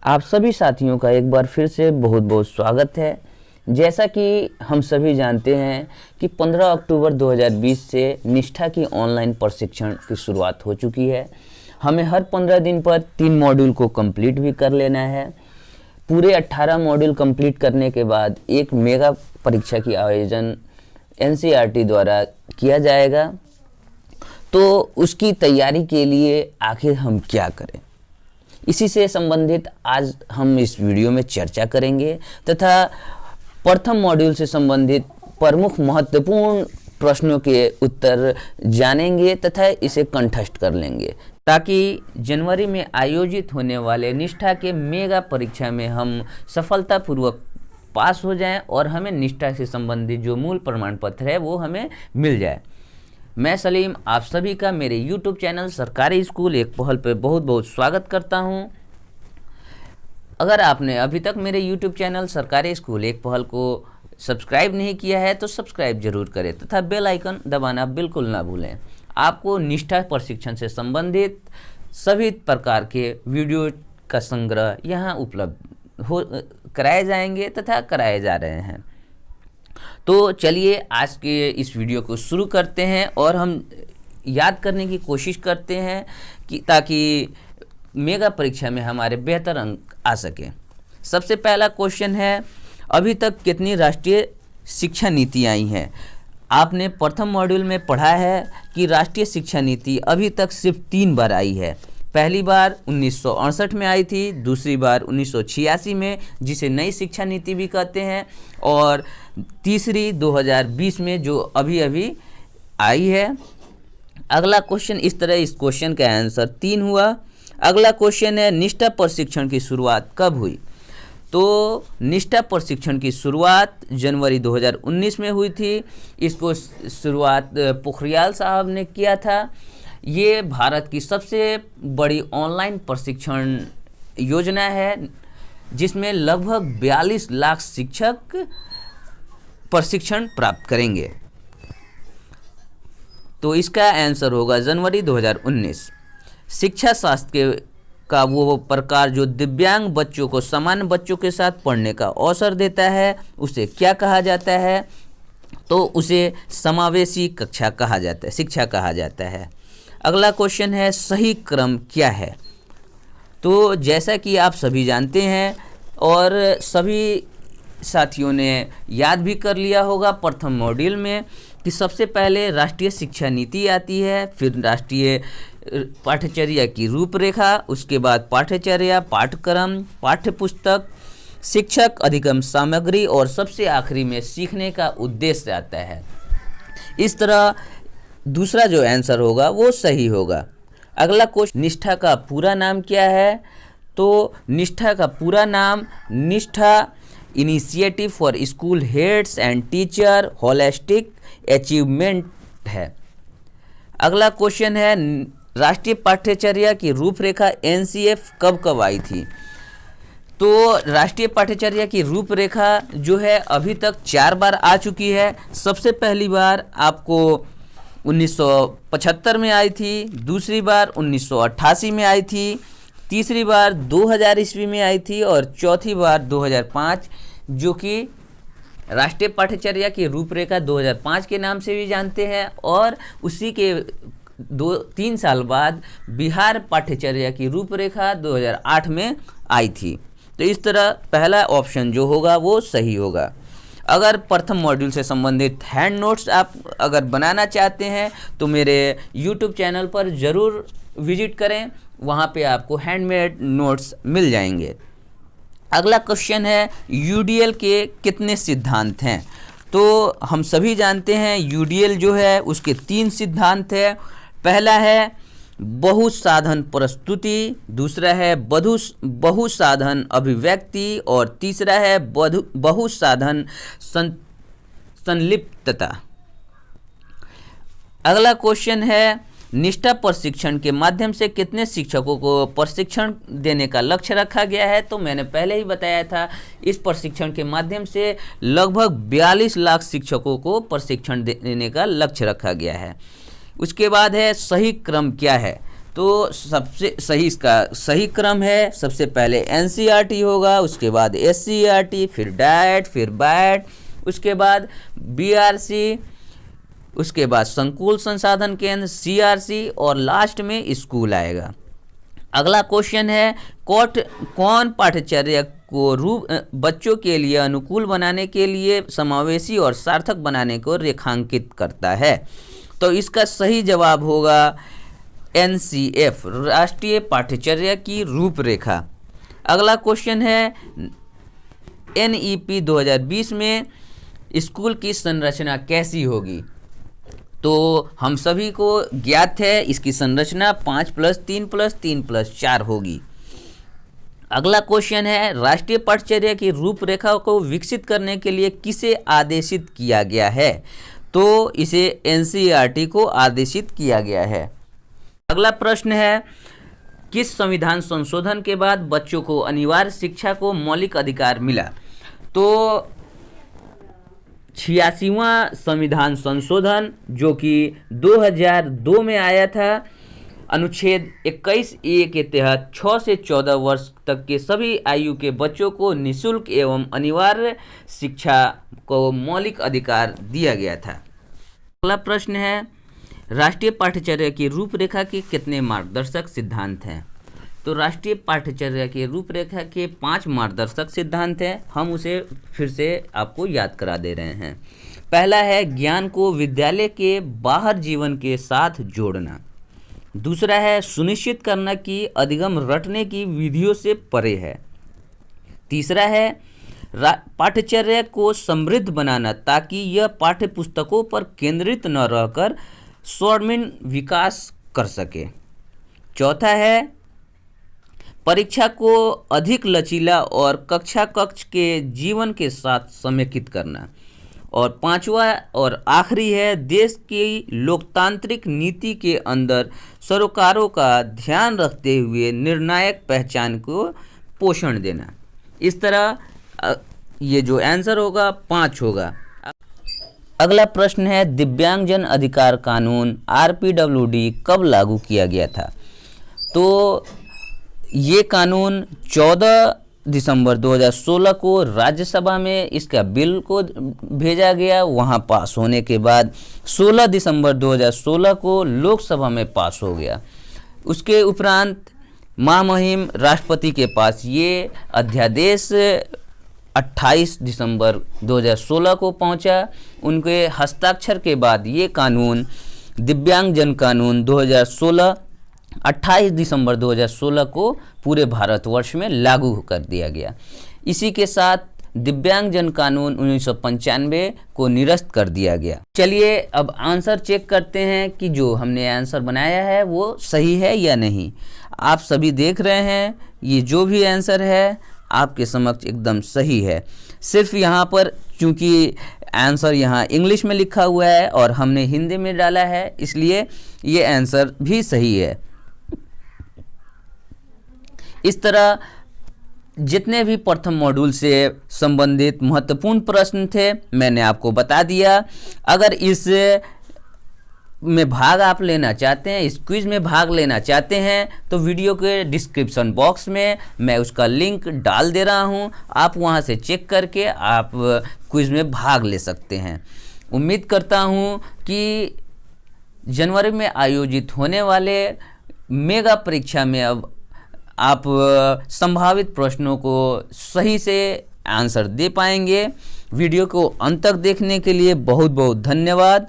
आप सभी साथियों का एक बार फिर से बहुत बहुत स्वागत है। जैसा कि हम सभी जानते हैं कि 15 अक्टूबर 2020 से निष्ठा की ऑनलाइन प्रशिक्षण की शुरुआत हो चुकी है। हमें हर 15 दिन पर 3 मॉड्यूल को कंप्लीट भी कर लेना है। पूरे 18 मॉड्यूल कंप्लीट करने के बाद एक मेगा परीक्षा की आयोजन एनसीईआरटी द्वारा किया जाएगा। तो उसकी तैयारी के लिए आखिर हम क्या करें, इसी से संबंधित आज हम इस वीडियो में चर्चा करेंगे तथा प्रथम मॉड्यूल से संबंधित प्रमुख महत्वपूर्ण प्रश्नों के उत्तर जानेंगे तथा इसे कंठस्थ कर लेंगे, ताकि जनवरी में आयोजित होने वाले निष्ठा के मेगा परीक्षा में हम सफलतापूर्वक पास हो जाएं और हमें निष्ठा से संबंधित जो मूल प्रमाण पत्र है वो हमें मिल जाए। मैं सलीम आप सभी का मेरे YouTube चैनल सरकारी स्कूल एक पहल पे बहुत बहुत स्वागत करता हूं। अगर आपने अभी तक मेरे YouTube चैनल सरकारी स्कूल एक पहल को सब्सक्राइब नहीं किया है तो सब्सक्राइब जरूर करें तथा बेल आइकन दबाना बिल्कुल ना भूलें। आपको निष्ठा प्रशिक्षण से संबंधित सभी प्रकार के वीडियो का संग्रह यहाँ उपलब्ध कराए जाएंगे तथा कराए जा रहे हैं। तो चलिए आज के इस वीडियो को शुरू करते हैं और हम याद करने की कोशिश करते हैं कि ताकि मेगा परीक्षा में हमारे बेहतर अंक आ सके। सबसे पहला क्वेश्चन है, अभी तक कितनी राष्ट्रीय शिक्षा नीति आई हैं? आपने प्रथम मॉड्यूल में पढ़ा है कि राष्ट्रीय शिक्षा नीति अभी तक सिर्फ 3 बार आई है। पहली बार 1968 में आई थी, दूसरी बार 1986 में जिसे नई शिक्षा नीति भी कहते हैं, और तीसरी 2020 में जो अभी अभी आई है। अगला क्वेश्चन इस तरह, इस क्वेश्चन का आंसर 3 हुआ। अगला क्वेश्चन है, निष्ठा प्रशिक्षण की शुरुआत कब हुई? तो निष्ठा प्रशिक्षण की शुरुआत जनवरी 2019 में हुई थी। इसको शुरुआत पोखरियाल साहब ने किया था। ये भारत की सबसे बड़ी ऑनलाइन प्रशिक्षण योजना है जिसमें लगभग 42 लाख शिक्षक प्रशिक्षण प्राप्त करेंगे। तो इसका आंसर होगा जनवरी 2019। शिक्षा शास्त्र का वो प्रकार जो दिव्यांग बच्चों को सामान्य बच्चों के साथ पढ़ने का अवसर देता है उसे क्या कहा जाता है? तो उसे समावेशी कक्षा कहा जाता है, शिक्षा कहा जाता है। अगला क्वेश्चन है, सही क्रम क्या है? तो जैसा कि आप सभी जानते हैं और सभी साथियों ने याद भी कर लिया होगा प्रथम मॉड्यूल में कि सबसे पहले राष्ट्रीय शिक्षा नीति आती है, फिर राष्ट्रीय पाठ्यचर्या की रूपरेखा, उसके बाद पाठ्यचर्या, पाठ्यक्रम, पाठ्यपुस्तक, शिक्षक, अधिगम सामग्री और सबसे आखिरी में सीखने का उद्देश्य आता है। इस तरह दूसरा जो आंसर होगा वो सही होगा। अगला क्वेश्चन, निष्ठा का पूरा नाम क्या है? तो निष्ठा का पूरा नाम निष्ठा initiative for school heads and teacher holistic achievement है। अगला क्वेश्चन है, राष्ट्रीय पाठ्यचर्या की रूपरेखा एनसीएफ कब कब आई थी? तो राष्ट्रीय पाठ्यचर्या की रूपरेखा जो है अभी तक 4 बार आ चुकी है। सबसे पहली बार आपको 1975 में आई थी, दूसरी बार 1988 में आई थी, तीसरी बार 2000 ईस्वी में आई थी और चौथी बार 2005, जो कि राष्ट्रीय पाठ्यचर्या की रूपरेखा 2005 के नाम से भी जानते हैं। और उसी के 2-3 साल बाद बिहार पाठ्यचर्या की रूपरेखा 2008 में आई थी। तो इस तरह पहला ऑप्शन जो होगा वो सही होगा। अगर प्रथम मॉड्यूल से संबंधित हैंड नोट्स आप अगर बनाना चाहते हैं तो मेरे YouTube चैनल पर ज़रूर विजिट करें, वहाँ पे आपको हैंडमेड नोट्स मिल जाएंगे। अगला क्वेश्चन है, UDL के कितने सिद्धांत हैं? तो हम सभी जानते हैं UDL जो है उसके 3 सिद्धांत हैं। पहला है बहुसाधन प्रस्तुति, दूसरा है बहुसाधन अभिव्यक्ति और तीसरा है बहुसाधन संलिप्तता। अगला क्वेश्चन है, निष्ठा प्रशिक्षण के माध्यम से कितने शिक्षकों को प्रशिक्षण देने का लक्ष्य रखा गया है? तो मैंने पहले ही बताया था, इस प्रशिक्षण के माध्यम से लगभग 42 लाख शिक्षकों को प्रशिक्षण देने का लक्ष्य रखा गया है। उसके बाद है, सही क्रम क्या है? तो सबसे सही इसका सही क्रम है, सबसे पहले एनसीईआरटी होगा, उसके बाद एससीईआरटी, फिर डाइट, फिर बैट, उसके बाद बीआरसी, उसके बाद संकुल संसाधन केंद्र सीआरसी और लास्ट में स्कूल आएगा। अगला क्वेश्चन है कौन पाठ्यचर्या को बच्चों के लिए अनुकूल बनाने के लिए समावेशी और सार्थक बनाने को रेखांकित करता है। तो इसका सही जवाब होगा एनसीएफ, राष्ट्रीय पाठ्यचर्या की रूपरेखा। अगला क्वेश्चन है एनईपी 2020 में स्कूल की संरचना कैसी होगी। तो हम सभी को ज्ञात है इसकी संरचना 5+3+3+4 होगी। अगला क्वेश्चन है राष्ट्रीय पाठ्यचर्या की रूपरेखा को विकसित करने के लिए किसे आदेशित किया गया है। तो इसे एनसीईआरटी को आदेशित किया गया है। अगला प्रश्न है किस संविधान संशोधन के बाद बच्चों को अनिवार्य शिक्षा को मौलिक अधिकार मिला। तो 86वां संविधान संशोधन जो कि 2002 में आया था, अनुच्छेद 21A के तहत 6 से 14 वर्ष तक के सभी आयु के बच्चों को निःशुल्क एवं अनिवार्य शिक्षा को मौलिक अधिकार दिया गया था। अगला प्रश्न है राष्ट्रीय पाठ्यचर्या की रूपरेखा के कितने मार्गदर्शक सिद्धांत हैं। तो राष्ट्रीय पाठ्यचर्या की रूपरेखा के 5 मार्गदर्शक सिद्धांत हैं। हम उसे फिर से आपको याद करा दे रहे हैं। पहला है ज्ञान को विद्यालय के बाहर जीवन के साथ जोड़ना। दूसरा है सुनिश्चित करना कि अधिगम रटने की विधियों से परे है। तीसरा है पाठ्यचर्या को समृद्ध बनाना ताकि यह पाठ्य पुस्तकों पर केंद्रित न रहकर स्वर्णिम विकास कर सके। चौथा है परीक्षा को अधिक लचीला और कक्षा के जीवन के साथ समेकित करना। और पांचवा और आखिरी है देश की लोकतांत्रिक नीति के अंदर सरोकारों का ध्यान रखते हुए निर्णायक पहचान को पोषण देना। इस तरह ये जो आंसर होगा 5 होगा। अगला प्रश्न है दिव्यांगजन अधिकार कानून आरपीडब्ल्यूडी कब लागू किया गया था। तो ये कानून 14 दिसंबर 2016 को राज्यसभा में इसका बिल को भेजा गया, वहाँ पास होने के बाद 16 दिसंबर 2016 को लोकसभा में पास हो गया। उसके उपरांत महामहिम राष्ट्रपति के पास ये अध्यादेश 28 दिसंबर 2016 को पहुंचा। उनके हस्ताक्षर के बाद ये कानून दिव्यांगजन कानून 2016 28 दिसंबर 2016 को पूरे भारतवर्ष में लागू कर दिया गया। इसी के साथ दिव्यांगजन कानून 1995 को निरस्त कर दिया गया। चलिए अब आंसर चेक करते हैं कि जो हमने आंसर बनाया है वो सही है या नहीं। आप सभी देख रहे हैं ये जो भी आंसर है आपके समक्ष एकदम सही है। सिर्फ यहाँ पर चूँकि आंसर यहाँ इंग्लिश में लिखा हुआ है और हमने हिंदी में डाला है इसलिए ये आंसर भी सही है। इस तरह जितने भी प्रथम मॉड्यूल से संबंधित महत्वपूर्ण प्रश्न थे मैंने आपको बता दिया। अगर इस में भाग आप लेना चाहते हैं, इस क्विज़ में भाग लेना चाहते हैं तो वीडियो के डिस्क्रिप्शन बॉक्स में मैं उसका लिंक डाल दे रहा हूं। आप वहां से चेक करके आप क्विज़ में भाग ले सकते हैं। उम्मीद करता हूं कि जनवरी में आयोजित होने वाले मेगा परीक्षा में अब आप संभावित प्रश्नों को सही से आंसर दे पाएंगे। वीडियो को अंत तक देखने के लिए बहुत बहुत धन्यवाद।